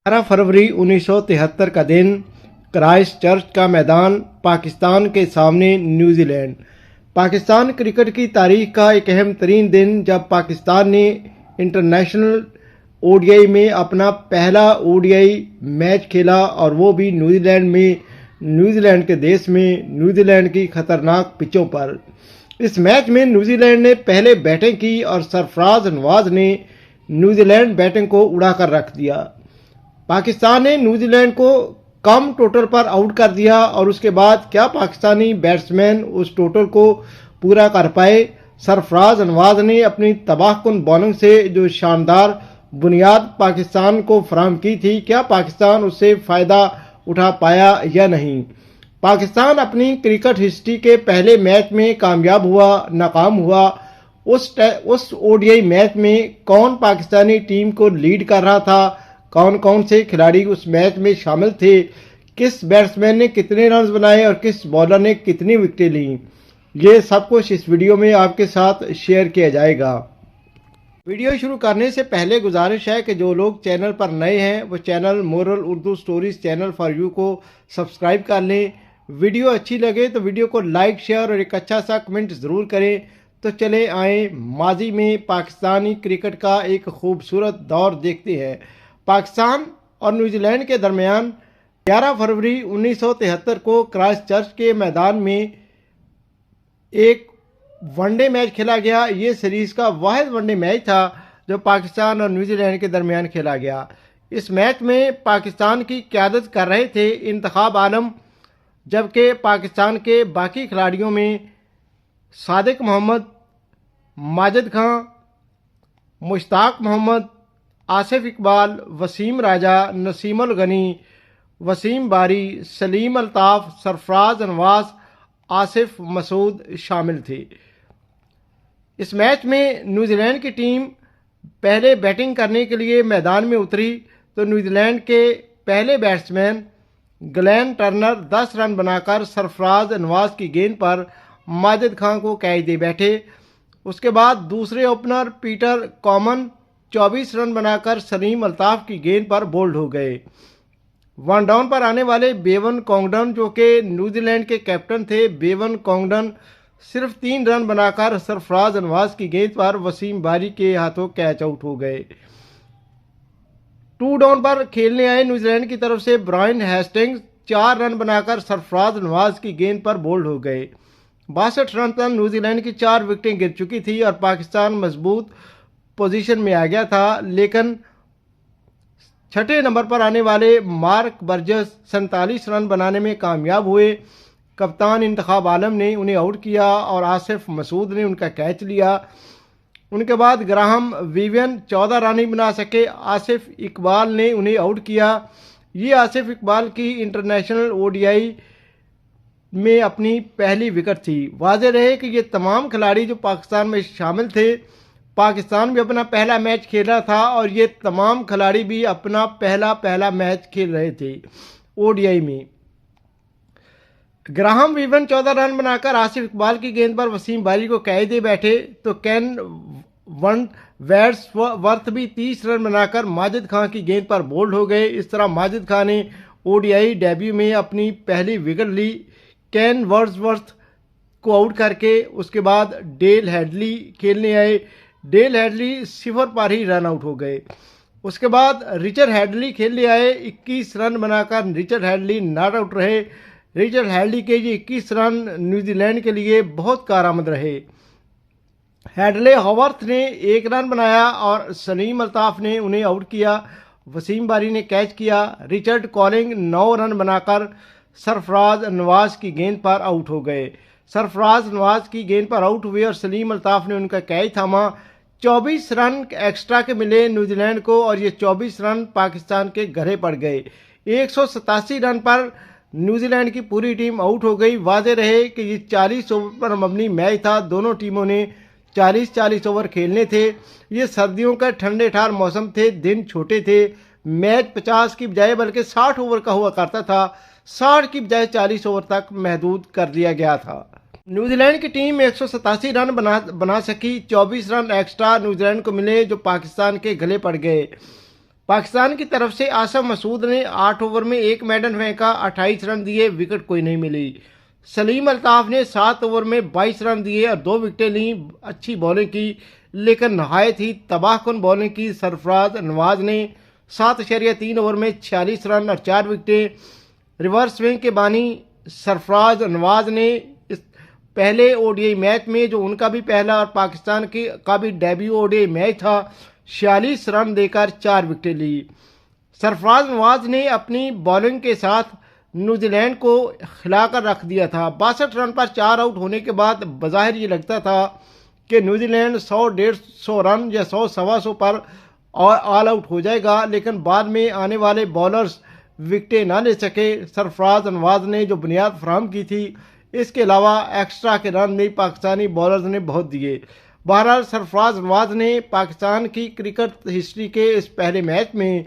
11 फरवरी 1973 का दिन, Christ church का मैदान, पाकिस्तान के सामने न्यूजीलैंड। पाकिस्तान क्रिकेट की तारीख का एक अहम तरीन दिन जब पाकिस्तान ने इंटरनेशनल ओडीआई में अपना पहला ओडीआई मैच खेला और वो भी न्यूजीलैंड में, न्यूजीलैंड के देश में, न्यूजीलैंड की खतरनाक पिचों पर। इस मैच में न्यूजीलैंड ने पहले बैटिंग की और सरफराज नवाज ने न्यूजीलैंड बैटिंग को उड़ाकर रख दिया। पाकिस्तान ने न्यूजीलैंड को कम टोटल पर आउट कर दिया और उसके बाद क्या पाकिस्तानी बैट्समैन उस टोटल को पूरा कर पाए। सरफराज नवाज ने अपनी तबाहकुन बॉलिंग से जो शानदार बुनियाद पाकिस्तान को फराहम की थी, क्या पाकिस्तान उससे फ़ायदा उठा पाया या नहीं। पाकिस्तान अपनी क्रिकेट हिस्ट्री के पहले मैच में कामयाब हुआ, नाकाम हुआ। उस ओडीआई मैच में कौन पाकिस्तानी टीम को लीड कर रहा था, कौन कौन से खिलाड़ी उस मैच में शामिल थे, किस बैट्समैन ने कितने रन बनाए और किस बॉलर ने कितनी विकेटें ली, ये सब कुछ इस वीडियो में आपके साथ शेयर किया जाएगा। वीडियो शुरू करने से पहले गुजारिश है कि जो लोग चैनल पर नए हैं वो channel moral Urdu stories channel for you को सब्सक्राइब कर लें। वीडियो अच्छी लगे तो वीडियो को लाइक, शेयर और एक अच्छा सा कमेंट ज़रूर करें। तो चले आए माजी में पाकिस्तानी क्रिकेट का एक खूबसूरत दौर देखते हैं। पाकिस्तान और न्यूजीलैंड के दरमियान 11 फरवरी 1973 को क्राइस्ट चर्च के मैदान में एक वनडे मैच खेला गया। ये सीरीज़ का वाहिद वनडे मैच था जो पाकिस्तान और न्यूजीलैंड के दरमियान खेला गया। इस मैच में पाकिस्तान की क़यादत कर रहे थे इंतखाब आलम, जबकि पाकिस्तान के बाकी खिलाड़ियों में सादिक मोहम्मद, माजिद खां, मुश्ताक मोहम्मद, आसिफ इकबाल, वसीम राजा, नसीम अल गनी, वसीम बारी, सलीम अल्ताफ़, सरफराज नवाज, आसिफ मसूद शामिल थे। इस मैच में न्यूजीलैंड की टीम पहले बैटिंग करने के लिए मैदान में उतरी तो न्यूजीलैंड के पहले बैट्समैन ग्लेन टर्नर 10 रन बनाकर सरफराज नवाज की गेंद पर माजिद खां को कैच दे बैठे। उसके बाद दूसरे ओपनर पीटर कॉमन 24 रन बनाकर सलीम अल्ताफ़ की गेंद पर बोल्ड हो गए। वन डाउन पर आने वाले बेवन कॉन्गडन, जो कि न्यूजीलैंड के कैप्टन थे, बेवन कॉन्गडन सिर्फ 3 रन बनाकर सरफराज नवाज की गेंद पर वसीम बारी के हाथों कैच आउट हो गए। 2 डाउन पर खेलने आए न्यूजीलैंड की तरफ से ब्रायन हेस्टिंग्स 4 रन बनाकर सरफराज नवाज की गेंद पर बोल्ड हो गए। 62 रन तक न्यूजीलैंड की 4 विकेटें गिर चुकी थी और पाकिस्तान मजबूत पोजीशन में आ गया था, लेकिन छठे नंबर पर आने वाले मार्क बर्जस 47 रन बनाने में कामयाब हुए। कप्तान इंतखाब आलम ने उन्हें आउट किया और आसिफ मसूद ने उनका कैच लिया। उनके बाद ग्राहम विवियन 14 रन ही बना सके, आसिफ इकबाल ने उन्हें आउट किया। ये आसिफ इकबाल की इंटरनेशनल ओडीआई में अपनी पहली विकेट थी। वाज़ेह रहे कि ये तमाम खिलाड़ी जो पाकिस्तान में शामिल थे, पाकिस्तान भी अपना पहला मैच खेल रहा था और ये तमाम खिलाड़ी भी अपना पहला मैच खेल रहे थे ओडीआई में। ग्राहम विवन 14 रन बनाकर आसिफ इकबाल की गेंद पर वसीम बारी को कैच दे बैठे तो केन वन वर्थ भी 30 रन बनाकर माजिद खां की गेंद पर बोल्ड हो गए। इस तरह माजिद खां ने ओडीआई डेब्यू में अपनी पहली विकेट ली, केन वर्थ को आउट करके। उसके बाद डेल हेडली खेलने आए, डेल हेडली 0 पर ही रन आउट हो गए। उसके बाद रिचर्ड हेडली खेलने आए, 21 रन बनाकर रिचर्ड हेडली नॉट आउट रहे। रिचर्ड हेडली के ये 21 रन न्यूजीलैंड के लिए बहुत कारआमद रहे। हेडले हॉवर्थ ने 1 रन बनाया और सलीम अल्ताफ़ ने उन्हें आउट किया। वसीम बारी ने कैच किया। रिचर्ड कॉलिंग 9 रन बनाकर सरफराज नवाज की गेंद पर आउट हो गए। सरफराज नवाज की गेंद पर आउट हुए और सलीम अल्ताफ़ ने उनका कैच थामा। 24 रन एक्स्ट्रा के मिले न्यूजीलैंड को और ये 24 रन पाकिस्तान के गहरे पड़ गए। 187 रन पर न्यूजीलैंड की पूरी टीम आउट हो गई। वाज़ेह रहे कि ये 40 ओवर पर मबनी मैच था, दोनों टीमों ने 40-40 ओवर खेलने थे। ये सर्दियों का ठंडे ठार मौसम थे, दिन छोटे थे, मैच 50 की बजाय बल्कि 60 ओवर का हुआ करता था, 60 की बजाय 40 ओवर तक महदूद कर दिया गया था। न्यूजीलैंड की टीम 187 रन बना सकी। 24 रन एक्स्ट्रा न्यूजीलैंड को मिले जो पाकिस्तान के गले पड़ गए। पाकिस्तान की तरफ से आसिम मसूद ने 8 ओवर में एक मेडन फेंका, 28 रन दिए, विकेट कोई नहीं मिली। सलीम अल्ताफ ने 7 ओवर में 22 रन दिए और 2 विकेटें ली। अच्छी बॉलिंग की लेकिन नहायत ही तबाहकुन बॉलिंग की सरफराज नवाज ने 7.3 ओवर में 46 रन और 4 विकेटें। रिवर्स स्विंग के बानी सरफराज नवाज ने इस पहले ओडीआई मैच में, जो उनका भी पहला और पाकिस्तान का भी डेब्यू ओडीआई मैच था, 46 रन देकर 4 विकेटें ली। सरफराज नवाज ने अपनी बॉलिंग के साथ न्यूजीलैंड को खिलाकर रख दिया था। 62 रन पर 4 आउट होने के बाद बज़ाहिर ये लगता था कि न्यूजीलैंड 100-150 रन या 100-125 पर और ऑल आउट हो जाएगा, लेकिन बाद में आने वाले बॉलर्स विकेटें ना ले सके। सरफराज नवाज ने जो बुनियाद फराहम की थी, इसके अलावा एक्स्ट्रा के रन भी पाकिस्तानी बॉलर्स ने बहुत दिए। बहरहाल सरफराज नवाज ने पाकिस्तान की क्रिकेट हिस्ट्री के इस पहले मैच में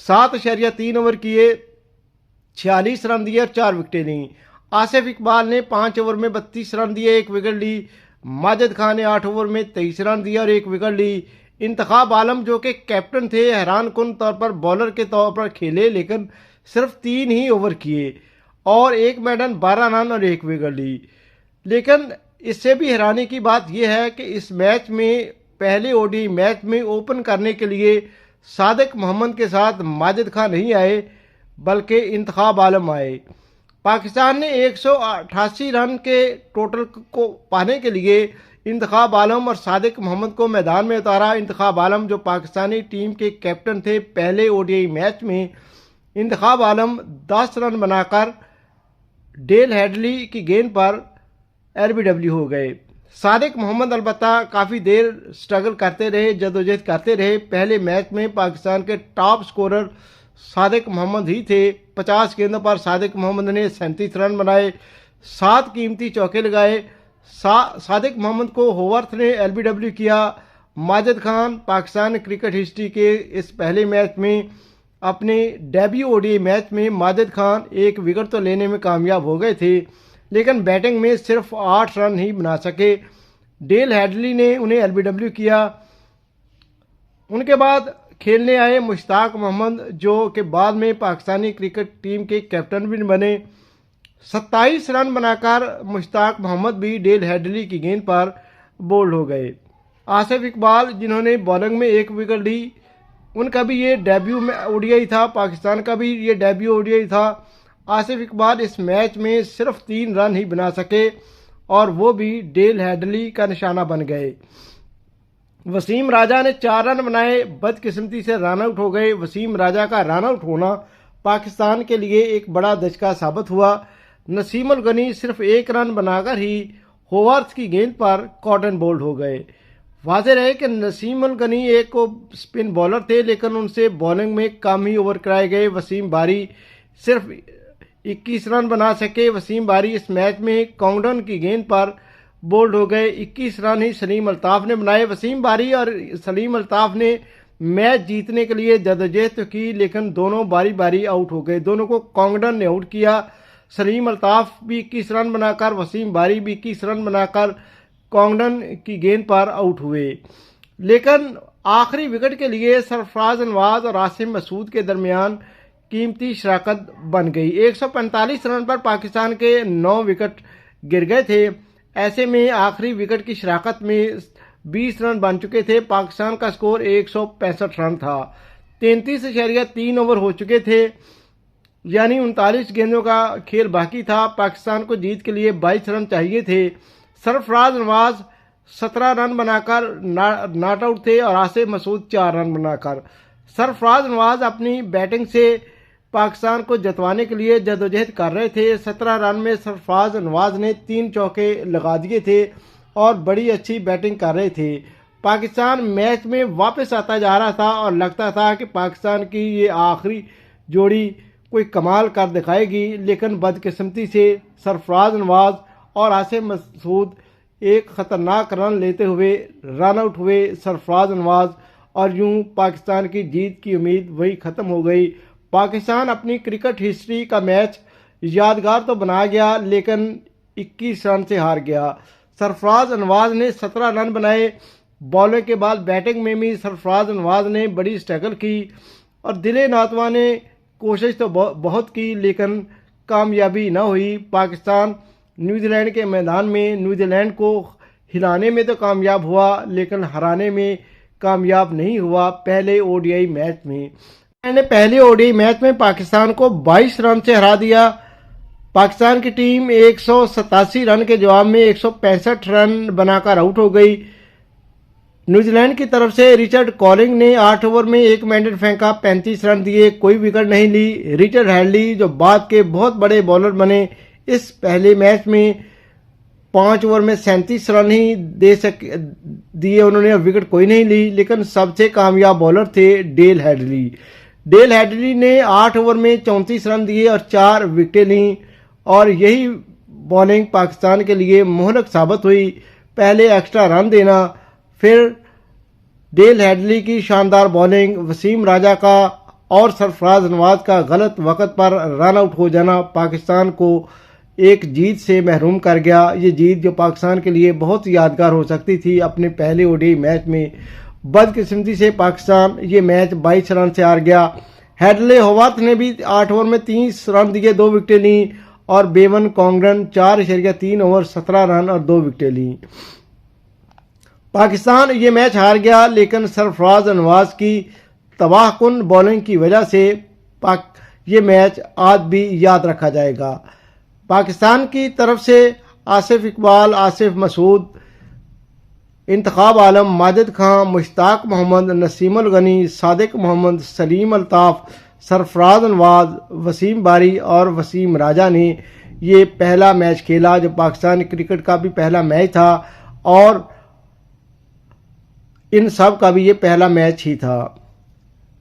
7.3 ओवर किए, 46 रन दिए और 4 विकेटें ली। आसिफ इकबाल ने 5 ओवर में 32 रन दिए, 1 विकेट ली। माजिद खान ने 8 ओवर में 23 रन दिए और 1 विकेट ली। इंतखाब आलम, जो कि कैप्टन थे, हैरान कुन तौर पर बॉलर के तौर पर खेले, लेकिन सिर्फ 3 ही ओवर किए और 1 मेडन, 12 रन और 1 विकेट ली। लेकिन इससे भी हैरानी की बात यह है कि इस मैच में, पहले ओडीआई मैच में ओपन करने के लिए सादिक मोहम्मद के साथ माजिद खान नहीं आए, बल्कि इंतखाब आलम आए। पाकिस्तान ने 188 रन के टोटल को पाने के लिए इंतखाब आलम और सादिक मोहम्मद को मैदान में उतारा। इंतखाब आलम, जो पाकिस्तानी टीम के कैप्टन थे पहले ओडीआई मैच में, इंतखाब आलम 10 रन बनाकर डेल हेडली की गेंद पर एलबीडब्ल्यू हो गए। सादिक मोहम्मद अलबत्ता काफ़ी देर स्ट्रगल करते रहे, जदोजहद करते रहे। पहले मैच में पाकिस्तान के टॉप स्कोरर सादिक मोहम्मद ही थे। 50 गेंदों पर सादिक मोहम्मद ने 37 रन बनाए, 7 कीमती चौके लगाए। सादिक मोहम्मद को होवर्थ ने एलबीडब्ल्यू किया। माजिद खान पाकिस्तान क्रिकेट हिस्ट्री के इस पहले मैच में, अपने डेब्यू ओडीआई मैच में माजिद खान 1 विकेट तो लेने में कामयाब हो गए थे, लेकिन बैटिंग में सिर्फ 8 रन ही बना सके। डेल हेडली ने उन्हें एलबीडब्ल्यू किया। उनके बाद खेलने आए मुश्ताक मोहम्मद, जो कि बाद में पाकिस्तानी क्रिकेट टीम के कैप्टन भी बने। 27 रन बनाकर मुश्ताक मोहम्मद भी डेल हेडली की गेंद पर बोल्ड हो गए। आसिफ इकबाल, जिन्होंने बॉलिंग में 1 विकेट ली, उनका भी ये डेब्यू ओडीआई था, पाकिस्तान का भी ये डेब्यू ओडीआई था। आसिफ इकबाल इस मैच में सिर्फ 3 रन ही बना सके और वो भी डेल हेडली का निशाना बन गए। वसीम राजा ने 4 रन बनाए, बदकिस्मती से रन आउट हो गए। वसीम राजा का रन आउट होना पाकिस्तान के लिए एक बड़ा धचका साबित हुआ। नसीम उल गनी सिर्फ 1 रन बनाकर ही होवर्थ की गेंद पर कॉटन बोल्ड हो गए। वाज़ेह रहे कि नसीम उल गनी एक को स्पिन बॉलर थे, लेकिन उनसे बॉलिंग में कम ही ओवर कराए गए। वसीम बारी सिर्फ 21 रन बना सके। वसीम बारी इस मैच में कॉन्गडन की गेंद पर बोल्ड हो गए। 21 रन ही सलीम अल्ताफ ने बनाए। वसीम बारी और सलीम अल्ताफ ने मैच जीतने के लिए जदोजहद तो की, लेकिन दोनों बारी बारी आउट हो गए। दोनों को कॉन्गडन ने आउट किया। सलीम अल्ताफ भी 21 रन बनाकर, वसीम बारी भी 21 रन बनाकर कॉन्गडन की गेंद पर आउट हुए। लेकिन आखिरी विकेट के लिए सरफराज नवाज और आसिम मसूद के दरमियान कीमती शराकत बन गई। 145 रन पर पाकिस्तान के 9 विकेट गिर गए थे। ऐसे में आखिरी विकेट की शराकत में 20 रन बन चुके थे। पाकिस्तान का स्कोर 165 रन था। 33.3 ओवर हो चुके थे, यानी 39 गेंदों का खेल बाकी था। पाकिस्तान को जीत के लिए 22 रन चाहिए थे। सरफराज नवाज 17 रन बनाकर नॉट आउट थे और आसिफ मसूद 4 रन बनाकर। सरफराज नवाज अपनी बैटिंग से पाकिस्तान को जतवाने के लिए जदोजहद कर रहे थे। 17 रन में सरफराज नवाज ने 3 चौके लगा दिए थे और बड़ी अच्छी बैटिंग कर रहे थे। पाकिस्तान मैच में वापस आता जा रहा था और लगता था कि पाकिस्तान की ये आखिरी जोड़ी कोई कमाल कर दिखाएगी, लेकिन बदकिस्मती से सरफराज नवाज और आसिफ मसूद एक ख़तरनाक रन लेते हुए रन आउट हुए। सरफराज नवाज, और यूं पाकिस्तान की जीत की उम्मीद वही ख़त्म हो गई। पाकिस्तान अपनी क्रिकेट हिस्ट्री का मैच यादगार तो बना गया, लेकिन 21 रन से हार गया। सरफराज नवाज ने 17 रन बनाए, बॉलिंग के बाद बैटिंग में भी सरफराज नवाज ने बड़ी स्ट्रगल की और दिले नातवा ने कोशिश तो बहुत की लेकिन कामयाबी न हुई। पाकिस्तान न्यूजीलैंड के मैदान में न्यूजीलैंड को हिलाने में तो कामयाब हुआ लेकिन हराने में कामयाब नहीं हुआ। पहले ओडीआई मैच में पहले ओडीआई मैच में पाकिस्तान को 22 रन से हरा दिया। पाकिस्तान की टीम 187 रन के जवाब में 165 रन बनाकर आउट हो गई। न्यूजीलैंड की तरफ से रिचर्ड कॉलिंग ने 8 ओवर में एक मैंडेट फेंका, 35 रन दिए, कोई विकेट नहीं ली। रिचर्ड हैडली जो बाद के बहुत बड़े बॉलर बने, इस पहले मैच में 5 ओवर में 37 रन ही दिए उन्होंने, विकेट कोई नहीं ली। लेकिन सबसे कामयाब बॉलर थे डेल हैडली। डेल हैडली ने 8 ओवर में 34 रन दिए और 4 विकेटें लीं और यही बॉलिंग पाकिस्तान के लिए मोहलक साबित हुई। पहले एक्स्ट्रा रन देना, फिर डेल हैडली की शानदार बॉलिंग, वसीम राजा का और सरफराज नवाज का गलत वक्त पर रन आउट हो जाना पाकिस्तान को एक जीत से महरूम कर गया। ये जीत जो पाकिस्तान के लिए बहुत यादगार हो सकती थी अपने पहले ओडीआई मैच में। बदकिस्मती से पाकिस्तान ये मैच 22 रन से हार गया। हेडले होवार्थ ने भी 8 ओवर में 30 रन दिए, 2 विकेटें ली और बेवन कॉन्गडन 4.3 ओवर 17 रन और 2 विकेटें ली। पाकिस्तान ये मैच हार गया लेकिन सरफराज नवाज की तबाहकुन बॉलिंग की वजह से ये मैच आज भी याद रखा जाएगा। पाकिस्तान की तरफ से आसिफ इकबाल, आसिफ मसूद, इंतखाब आलम, माजिद खान, मुश्ताक मोहम्मद, नसीम उल गनी, सादिक मोहम्मद, सलीम अल्ताफ, सरफराज नवाज, वसीम बारी और वसीम राजा ने ये पहला मैच खेला जो पाकिस्तान क्रिकेट का भी पहला मैच था और इन सब का भी ये पहला मैच ही था।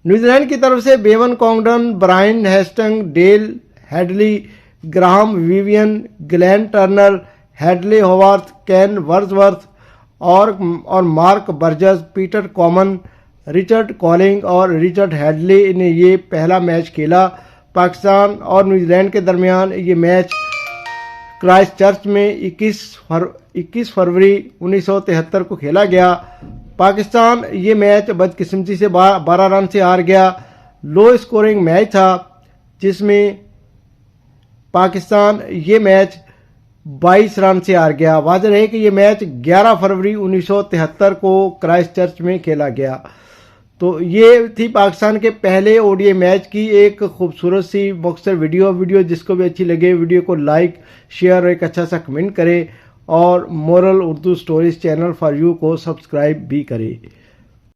न्यूजीलैंड की तरफ से Bevan Congdon, Brian Hastings, Dale Hadlee, Graham Vivian, Glenn Turner, Hedley Howarth, Ken Wordsworth और Mark Burgess, Peter Coman, Richard Collinge और रिचर्ड हैडली ने ये पहला मैच खेला। पाकिस्तान और न्यूजीलैंड के दरमियान ये मैच क्राइस्ट चर्च में 21 फरवरी 1973 को खेला गया। पाकिस्तान ये मैच बदकिस्मती से 12 रन से हार गया। लो स्कोरिंग मैच था जिसमें पाकिस्तान ये मैच 22 रन से हार गया। वाज़ेह है कि ये मैच 11 फरवरी 1973 को क्राइस्ट चर्च में खेला गया। तो ये थी पाकिस्तान के पहले ओडीआई मैच की एक खूबसूरत सी बॉक्सर वीडियो जिसको भी अच्छी लगे वीडियो को लाइक, शेयर और एक अच्छा सा कमेंट करें और moral Urdu stories channel for you को सब्सक्राइब भी करें।